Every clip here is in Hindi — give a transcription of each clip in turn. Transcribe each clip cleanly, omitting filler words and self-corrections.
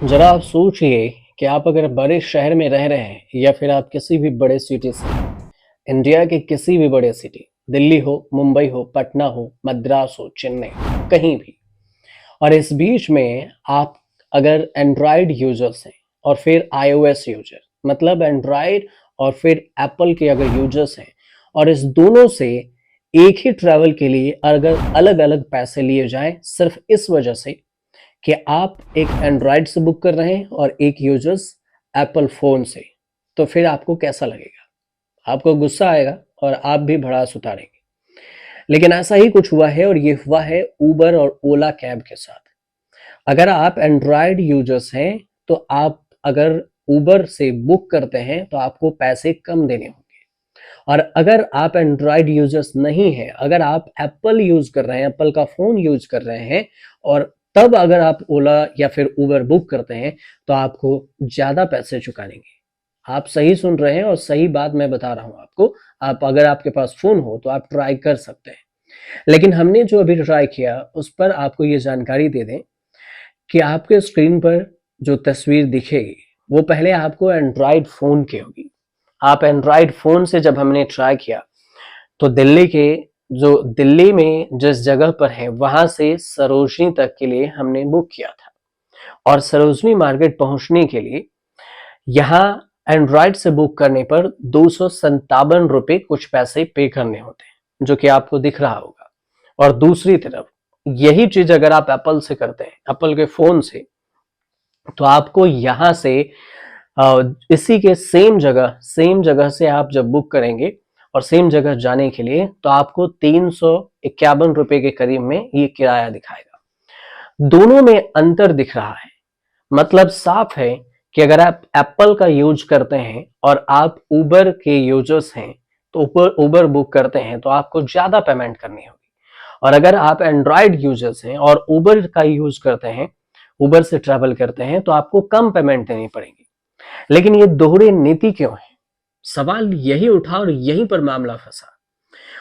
जरा आप सोचिए कि आप अगर बड़े शहर में रह रहे हैं या फिर आप किसी भी बड़े सिटी से, इंडिया के किसी भी बड़े सिटी, दिल्ली हो, मुंबई हो, पटना हो, मद्रास हो, चेन्नई हो, कहीं भी, और इस बीच में आप अगर एंड्रॉयड यूजर्स हैं और फिर आईओएस यूजर, मतलब एंड्रॉयड और फिर एप्पल के अगर यूजर्स हैं, और इस दोनों से एक ही ट्रैवल के लिए अगर अलग अलग पैसे लिए जाएं सिर्फ इस वजह से कि आप एक एंड्रॉयड से बुक कर रहे हैं और एक यूजर्स एप्पल फ़ोन से, तो फिर आपको कैसा लगेगा? आपको गुस्सा आएगा और आप भी भड़ास उतारेंगे। लेकिन ऐसा ही कुछ हुआ है, और ये हुआ है उबर और ओला कैब के साथ। अगर आप एंड्रॉयड यूजर्स हैं, तो आप अगर उबर से बुक करते हैं तो आपको पैसे कम देने होंगे, और अगर आप एंड्रॉयड यूजर्स नहीं हैं, अगर आप एप्पल यूज कर रहे हैं, एप्पल का फोन यूज कर रहे हैं, और तब अगर आप ओला या फिर उबर बुक करते हैं, तो आपको ज्यादा पैसे चुकाएंगे। आप सही सुन रहे हैं और सही बात मैं बता रहा हूं आपको। आप अगर आपके पास फोन हो तो आप ट्राई कर सकते हैं। लेकिन हमने जो अभी ट्राई किया उस पर आपको ये जानकारी दे दें कि आपके स्क्रीन पर जो तस्वीर दिखेगी वो पहले आपको एंड्रॉयड फोन की होगी। आप एंड्रॉयड फोन से जब हमने ट्राई किया तो दिल्ली में जिस जगह पर है वहां से सरोजनी तक के लिए हमने बुक किया था, और सरोजनी मार्केट पहुंचने के लिए यहाँ एंड्रॉयड से बुक करने पर 257 रुपए कुछ पैसे पे करने होते हैं, जो कि आपको दिख रहा होगा। और दूसरी तरफ यही चीज अगर आप एप्पल से करते हैं, एप्पल के फोन से, तो आपको यहाँ से इसी के सेम जगह से आप जब बुक करेंगे और सेम जगह जाने के लिए, तो आपको 351 रुपए के करीब में ये किराया दिखाएगा। दोनों में अंतर दिख रहा है। मतलब साफ है कि अगर आप एप्पल का यूज करते हैं और आप उबर के यूजर्स हैं, तो उबर बुक करते हैं तो आपको ज्यादा पेमेंट करनी होगी, और अगर आप एंड्रॉयड यूजर्स हैं और उबर का यूज करते हैं, उबर से ट्रैवल करते हैं, तो आपको कम पेमेंट देनी पड़ेगी। लेकिन ये दोहरी नीति क्यों है? सवाल यही उठा और यहीं पर मामला फंसा।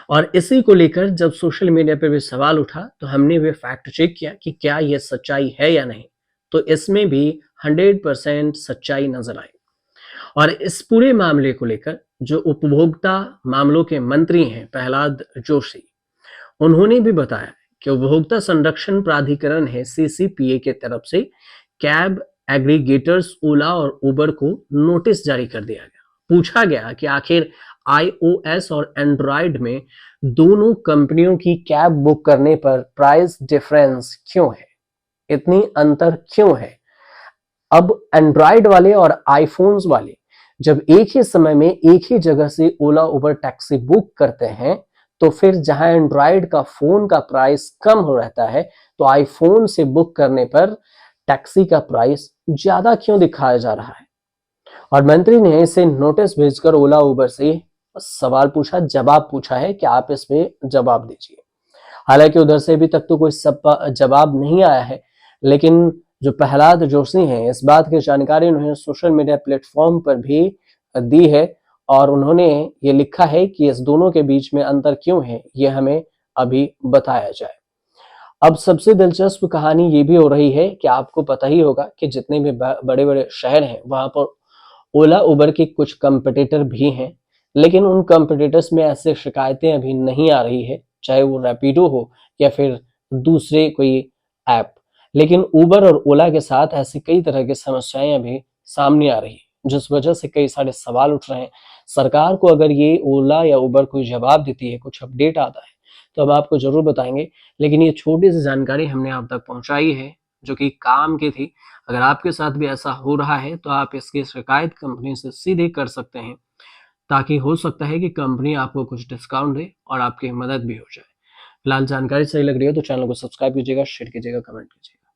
और इसी को लेकर जब सोशल मीडिया पे भी सवाल उठा तो हमने भी फैक्ट चेक किया कि क्या ये सच्चाई है या नहीं। तो इसमें भी 100% सच्चाई नजर आई। और इस पूरे मामले को लेकर जो उपभोक्ता मामलों के मंत्री हैं प्रहलाद जोशी, उन्होंने भी बताया कि उपभोक्ता संरक्षण प्राधिकरण है सीसीपीए के तरफ से कैब एग्रीगेटर्स ओला और उबर को नोटिस जारी कर दिया गया। पूछा गया कि आखिर आईओएस और एंड्रॉयड में दोनों कंपनियों की कैब बुक करने पर प्राइस डिफरेंस क्यों है, इतनी अंतर क्यों है। अब एंड्रॉयड वाले और आईफोन्स वाले जब एक ही समय में एक ही जगह से ओला उबर टैक्सी बुक करते हैं, तो फिर जहां एंड्रॉयड का फोन का प्राइस कम हो रहता है, तो आईफोन से बुक करने पर टैक्सी का प्राइस ज्यादा क्यों दिखाया जा रहा है। और मंत्री ने इसे नोटिस भेजकर ओला उबर से सवाल पूछा, जवाब पूछा है कि आप इसमें जवाब दीजिए। हालांकि उधर से अभी तक तो कोई जवाब नहीं आया है, लेकिन जो प्रहलाद जोशी हैं, इस बात की जानकारी उन्होंने सोशल मीडिया प्लेटफॉर्म पर भी दी है, और उन्होंने ये लिखा है कि इस दोनों के बीच में अंतर क्यों है, ये हमें अभी बताया जाए। अब सबसे दिलचस्प कहानी ये भी हो रही है कि आपको पता ही होगा कि जितने भी बड़े बड़े शहर हैं वहां पर ओला उबर के कुछ कंपटीटर भी हैं, लेकिन उन कंपटीटर्स में ऐसे शिकायतें अभी नहीं आ रही है, चाहे वो रैपिडो हो या फिर दूसरे कोई ऐप। लेकिन उबर और ओला के साथ ऐसी कई तरह की समस्याएं अभी सामने आ रही है, जिस वजह से कई सारे सवाल उठ रहे हैं। सरकार को अगर ये ओला या उबर कोई जवाब देती है, कुछ अपडेट आता है, तो हम आपको जरूर बताएंगे। लेकिन ये छोटी सी जानकारी हमने आप तक पहुंचाई है, जो कि काम की थी। अगर आपके साथ भी ऐसा हो रहा है तो आप इसकी शिकायत कंपनी से सीधे कर सकते हैं, ताकि हो सकता है कि कंपनी आपको कुछ डिस्काउंट दे और आपकी मदद भी हो जाए। फिलहाल जानकारी सही लग रही है तो चैनल को सब्सक्राइब कीजिएगा, शेयर कीजिएगा, कमेंट कीजिएगा।